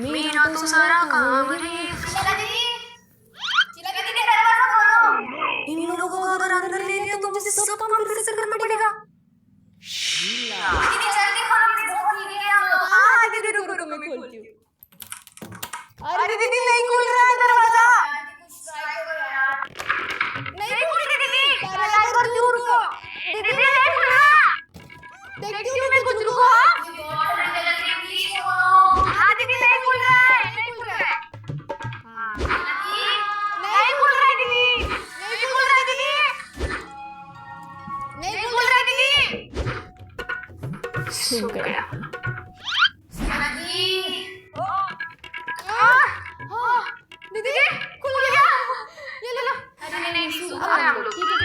मेरा तो सारा काम रे। इन लोगों को अगर अंदर ले लिया तो मुझे सब काम फिर से करना पड़ेगा। दीदी रुको रुको मैं खोलती हूँ। अरे दीदी नहीं खुल रहा है दरवाजा। नहीं खुल रही दीदी। रुको दीदी नहीं खुल रहा। देखती हूँ मैं कुछ रुको। हाँ दीदी नहीं खुल रहा है नहीं खुल रहा है। नहीं खुल रहा है दीदी नहीं खुल रहा है दीदी नहीं खुल रहा है दीदी। सो गया। दीदी खुल गया। ये ले लो। अरे नहीं सो गए हम लोग। ठीक है।